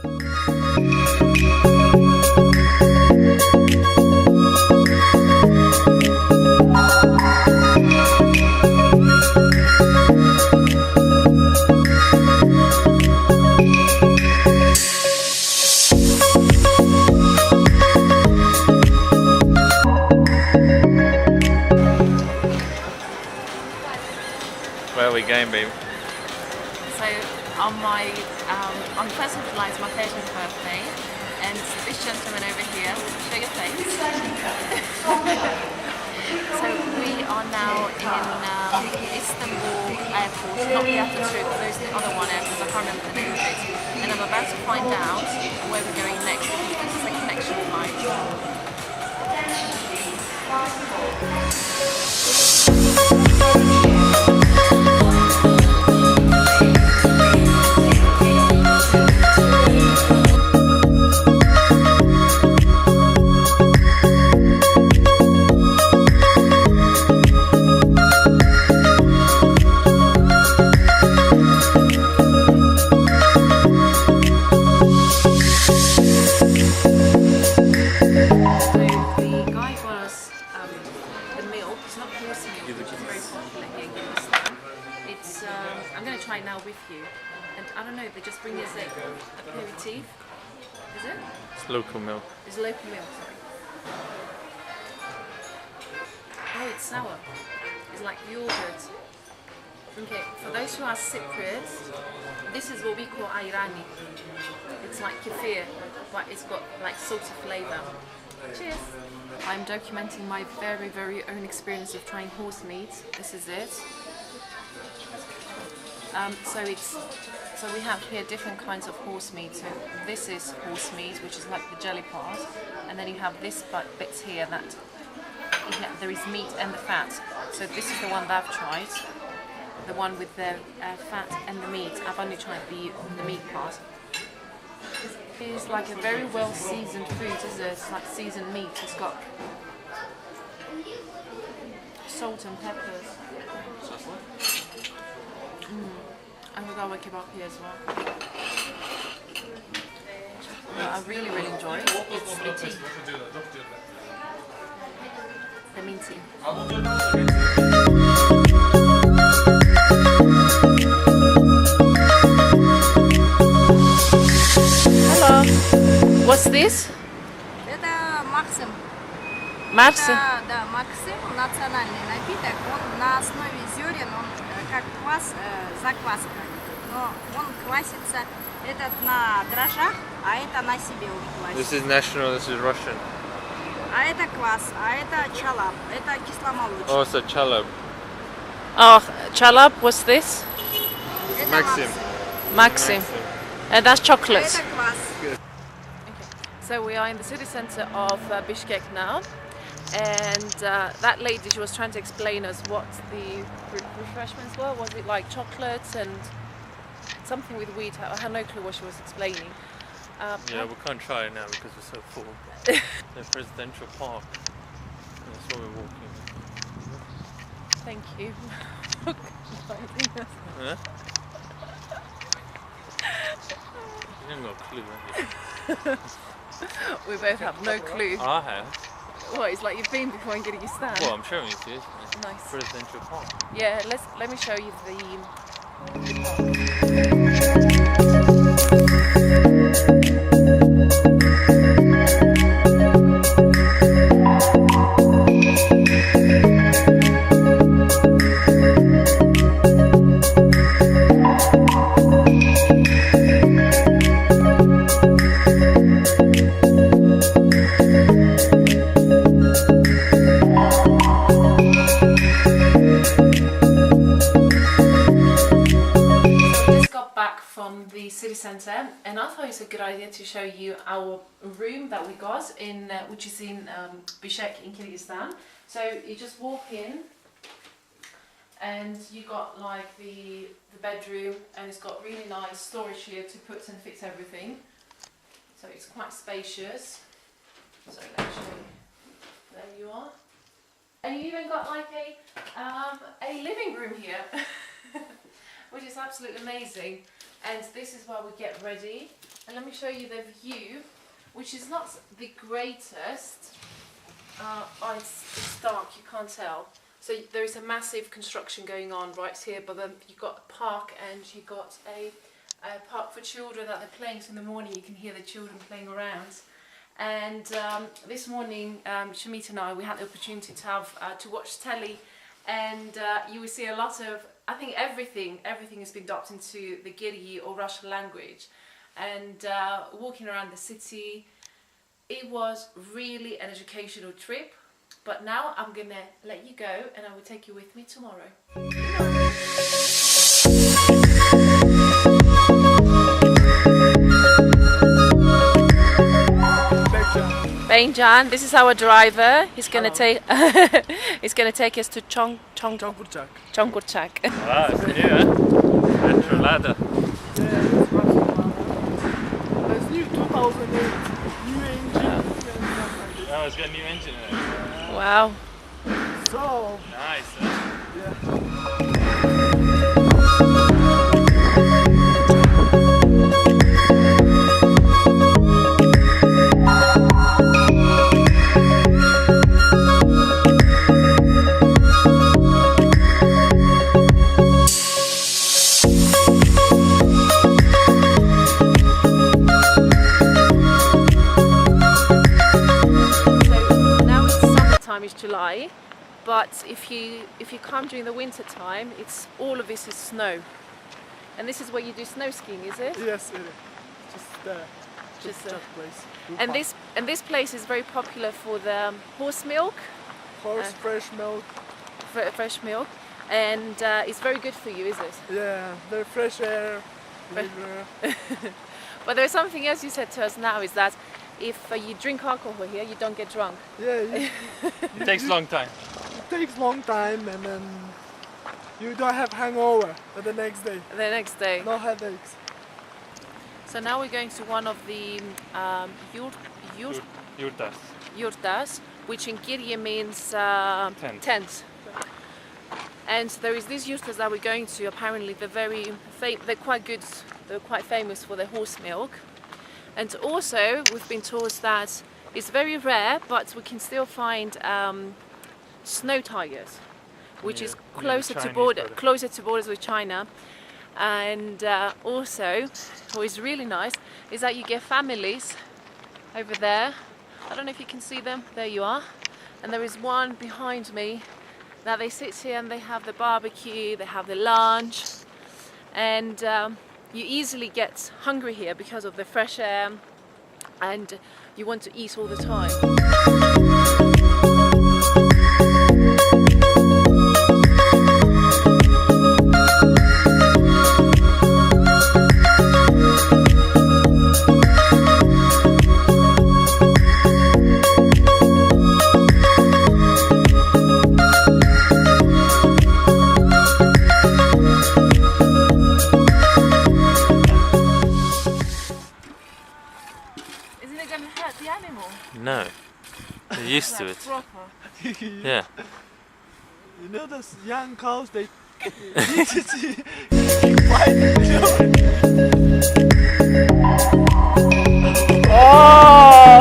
Where are we going, babe? So on on the 1st of July is my 30th birthday, and this gentleman over here, show your face. So we are now in Istanbul airport, not the Atatürk, there's the other one airport, I can't remember the name of it. And I'm about to find out where we're going next, because this is a connection flight. I'm going to try it now with you, and I don't know, they just bring us a aperitif, is it? It's local milk. It's local milk, sorry. Oh, it's sour. It's like yogurt. Okay, for those who are Cypriots, this is what we call ayrani. It's like kefir, but it's got like salty flavour. Cheers! I'm documenting my very own experience of trying horse meat. This is it. So we have here different kinds of horse meat. So this is horse meat, which is like the jelly part, and then you have this bits here that there is meat and the fat. So this is the one that I've tried, the one with the fat and the meat. I've only tried the meat part. It's like a very well seasoned food, isn't it? It's like seasoned meat. It's got salt and peppers. And we've got a kebab here as well. I really enjoy it. It's the tea. The mint tea. Hello. What's this? Это Максим. Максим? Да, Максим, национальный напиток. Он на основе зерен, он как квас, закваска. Но он квасится, этот на дрожжах, а это на себе уже This квасится. is national, this is Russian. А это квас, а это чалап, это кисломолочный. Oh, it's a chalab. Oh, chalab, what's this? Это Maxim. Maxim. And that's chocolate. Это квас. So we are in the city centre of Bishkek now, and that lady, she was trying to explain us what the refreshments were. Was it like chocolates and something with wheat? I had no clue what she was explaining. Yeah, we can't try it now because we're so full. The presidential park. That's where we're walking. Thank you. Huh? You haven't got a clue, have you? We both have no clue. I have. What, it's like you've been before in Kyrgyzstan? Well, I'm showing it to you. Nice. Presidential park. Yeah, let me show you the city centre, and I thought it's a good idea to show you our room that we got in which is in Bishkek in Kyrgyzstan. So you just walk in and you got like the bedroom, and it's got really nice storage here to put and fix everything, so it's quite spacious. So actually there you are, and you even got like a living room here which is absolutely amazing. And this is where we get ready, And let me show you the view, which is not the greatest. Oh, it's dark, you can't tell. So there is a massive construction going on right here, but then you've got a park and you've got a park for children that they're playing. So in the morning you can hear the children playing around. And this morning, Shamit and I, we had the opportunity to have to watch telly, and you will see a lot of, I think everything has been dubbed into the Kyrgyz or Russian language. And walking around the city, it was really an educational trip. But now I'm gonna let you go, and I will take you with me tomorrow. Benjan, this is our driver. He's gonna take he's gonna take us to CHON-KURCHAK. CHON-KURCHAK. Ah, it's new, eh? Retro LADA. Yeah, it's new 2008. New engine and stuff like this. Oh, it's got a new engine in it. Wow. So, Nice, eh? yeah. Is July, but if you come during the winter time, it's all of this is snow, and this is where you do snow skiing, is it? Yes, it is. Just there. Just that place. And this place is very popular for the horse milk, Fresh milk. fresh milk, and it's very good for you, is it? Yeah, the fresh air. But there's something else you said to us now, is that if you drink alcohol here, you don't get drunk. Yeah, It takes a long time. it takes long time, and then you don't have hangover the next day. The next day. No headaches. So now we're going to one of the Yurtas. yurtas, which in Kyrgyz means tent. And there is these yurtas that we're going to. Apparently, they're quite good. They're quite famous for their horse milk. And also, we've been told that it's very rare, but we can still find snow tigers, which is closer to borders with China. And also, what is really nice is that you get families over there. I don't know if you can see them. There you are. And there is one behind me. Now they sit here and they have the barbecue, they have the lunch, and you easily get hungry here because of the fresh air, and you want to eat all the time. No, they're used to it. Yeah. You know those young cows, they Oh!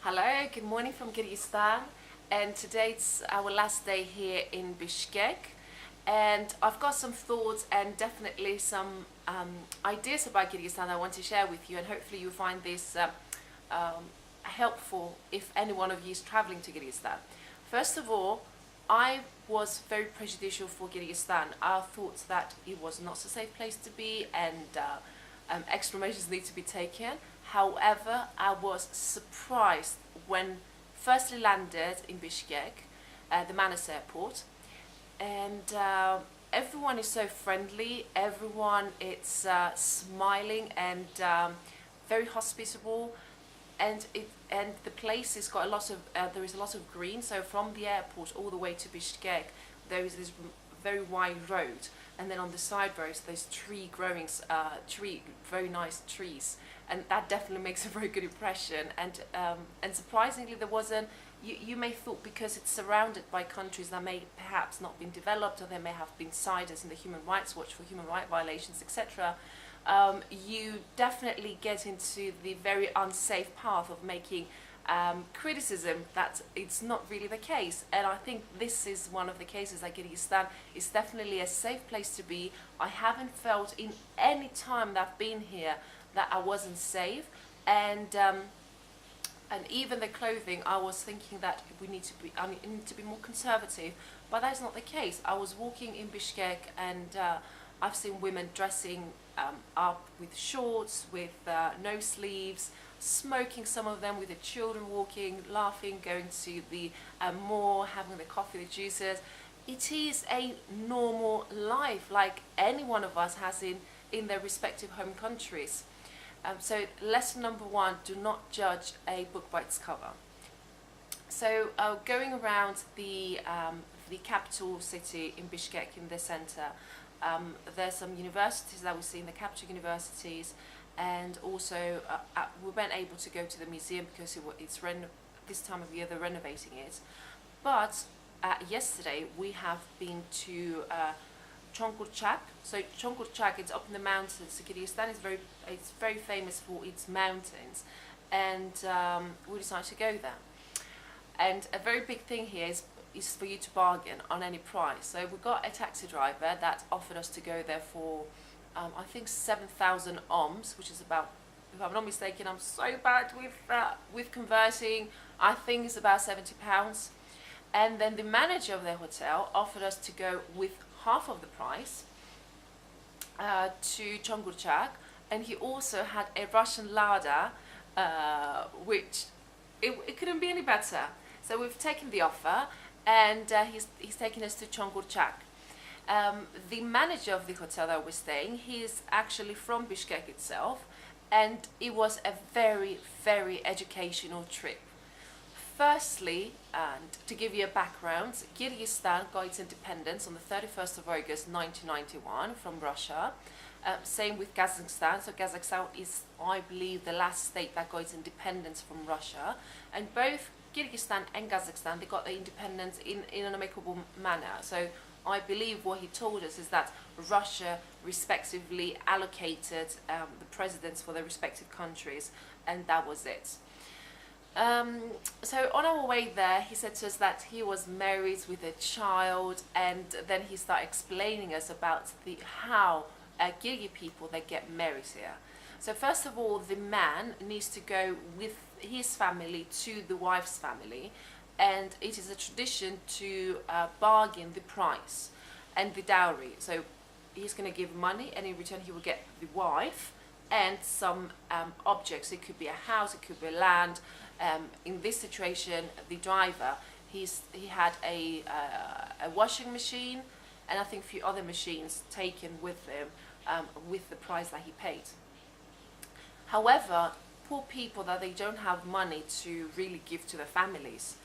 Hello, good morning from Kyrgyzstan. And today it's our last day here in Bishkek, and I've got some thoughts and definitely some ideas about Kyrgyzstan I want to share with you, and hopefully you'll find this helpful if any one of you is traveling to Kyrgyzstan. First of all, I was very prejudicial for Kyrgyzstan. I thought that it was not a safe place to be, and extra measures need to be taken. However, I was surprised when firstly landed in Bishkek, the Manas airport, and everyone is so friendly. Everyone is smiling and very hospitable, and the place has got a lot of there is a lot of green. So from the airport all the way to Bishkek, there is this very wide road, and then on the side roads there's very nice trees, and that definitely makes a very good impression. And surprisingly, there wasn't. You may thought because it's surrounded by countries that may perhaps not been developed, or there may have been siders in the Human Rights Watch for human rights violations, etc. You definitely get into the very unsafe path of making criticism that it's not really the case. And I think this is one of the cases that Kyrgyzstan is definitely a safe place to be. I haven't felt in any time that I've been here that I wasn't safe. And even the clothing, I was thinking that I need to be more conservative, but that's not the case. I was walking in Bishkek, and I've seen women dressing up with shorts, with no sleeves, smoking, some of them with the children walking, laughing, going to the mall, having the coffee, the juices. It is a normal life like any one of us has in their respective home countries. So lesson number one, do not judge a book by its cover. So going around the capital city in Bishkek, in the center, there's some universities that we see in the capital universities, and also we weren't able to go to the museum because it's this time of year they're renovating it. But yesterday we have been to CHON-KURCHAK. So CHON-KURCHAK, it's up in the mountains. Kyrgyzstan is very famous for its mountains, and we decided to go there. And a very big thing here is for you to bargain on any price. So we got a taxi driver that offered us to go there for I think 7,000 ohms, which is about, if I'm not mistaken, I'm so bad with converting, I think it's about £70. And then the manager of the hotel offered us to go with half of the price to CHON-KURCHAK, and he also had a Russian LADA, which it couldn't be any better. So we've taken the offer, and he's taken us to CHON-KURCHAK. The manager of the hotel that we're staying, he is actually from Bishkek itself, and it was a very, very educational trip. Firstly, and to give you a background, Kyrgyzstan got its independence on the 31st of August 1991 from Russia. Same with Kazakhstan. So Kazakhstan is, I believe, the last state that got its independence from Russia. And both Kyrgyzstan and Kazakhstan, they got their independence in an amicable manner. So I believe what he told us is that Russia respectively allocated the presidents for their respective countries, and that was it. So on our way there, he said to us that he was married with a child, and then he started explaining us about how Kyrgyz people, they get married here. So first of all, the man needs to go with his family to the wife's family, and it is a tradition to bargain the price and the dowry. So he's going to give money, and in return he will get the wife and some objects. It could be a house, it could be land. In this situation, the driver, he had a washing machine, and I think a few other machines taken with him with the price that he paid. However, poor people that they don't have money to really give to their families,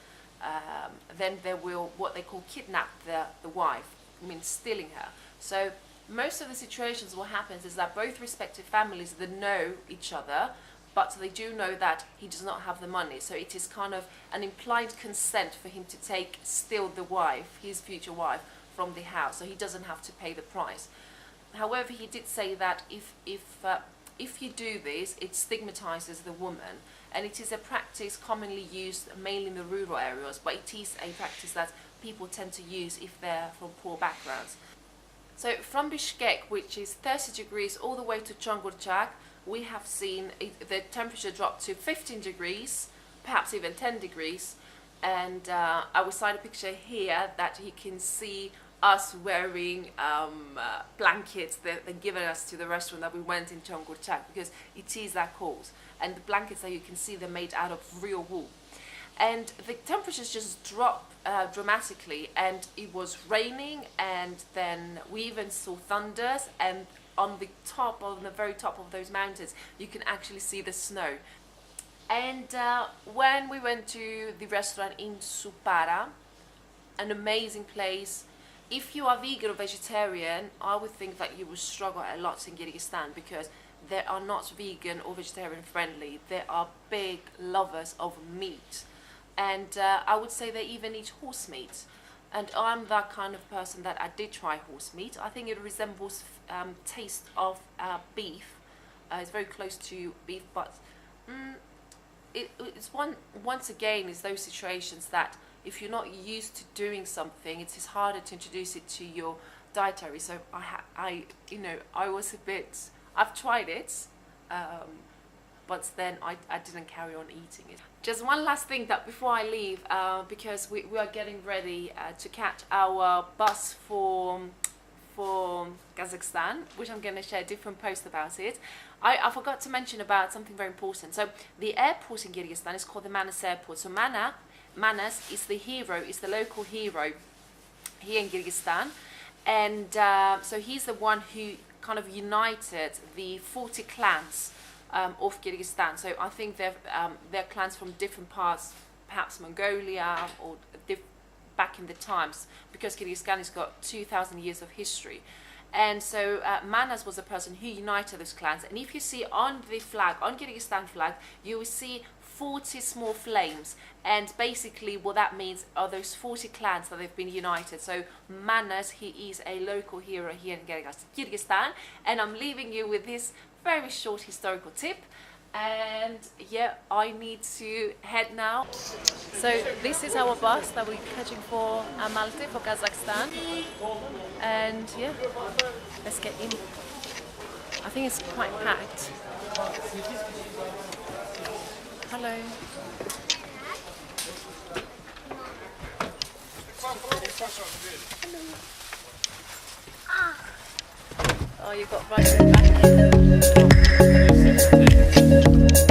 then they will what they call kidnap the wife, means stealing her. So most of the situations, what happens is that both respective families, they know each other, but they do know that he does not have the money. So it is kind of an implied consent for him to steal the wife, his future wife, from the house, so he doesn't have to pay the price. However, he did say that if you do this, it stigmatizes the woman, and it is a practice commonly used mainly in the rural areas, but it is a practice that people tend to use if they're from poor backgrounds. So from Bishkek, which is 30 degrees, all the way to CHON-KURCHAK, we have seen the temperature drop to 15 degrees, perhaps even 10 degrees, and I will slide a picture here that you can see us wearing blankets that they're given us to the restaurant that we went in CHON-KURCHAK, because it is that cold, and the blankets that you can see, they're made out of real wool. And the temperatures just dropped dramatically, and it was raining, and then we even saw thunders, and on the very top of those mountains, you can actually see the snow. And when we went to the restaurant in Supara, an amazing place. If you are vegan or vegetarian, I would think that you will struggle a lot in Kyrgyzstan, because they are not vegan or vegetarian friendly. They are big lovers of meat, and I would say they even eat horse meat. And I'm that kind of person that I did try horse meat. I think it resembles taste of beef. It's very close to beef, but it's once again is those situations that if you're not used to doing something, it is harder to introduce it to your dietary. So I was a bit. I've tried it, but then I didn't carry on eating it. Just one last thing that before I leave, because we are getting ready to catch our bus for Kazakhstan, which I'm going to share a different post about it. I forgot to mention about something very important. So the airport in Kyrgyzstan is called the Manas Airport. So Manas is the hero, is the local hero here in Kyrgyzstan, and so he's the one who kind of united the 40 clans of Kyrgyzstan. So I think they're clans from different parts, perhaps Mongolia or back in the times, because Kyrgyzstan has got 2,000 years of history. And so Manas was a person who united those clans. And if you see on the flag, on Kyrgyzstan flag, you will see 40 small flames, and basically what that means are those 40 clans that they've been united. So Manas, he is a local hero here in Kyrgyzstan, and I'm leaving you with this very short historical tip. And yeah, I need to head now. So this is our bus that we're catching for Almaty, for Kazakhstan, and yeah, let's get in. I think it's quite packed. Hello. Oh, you got right in the back.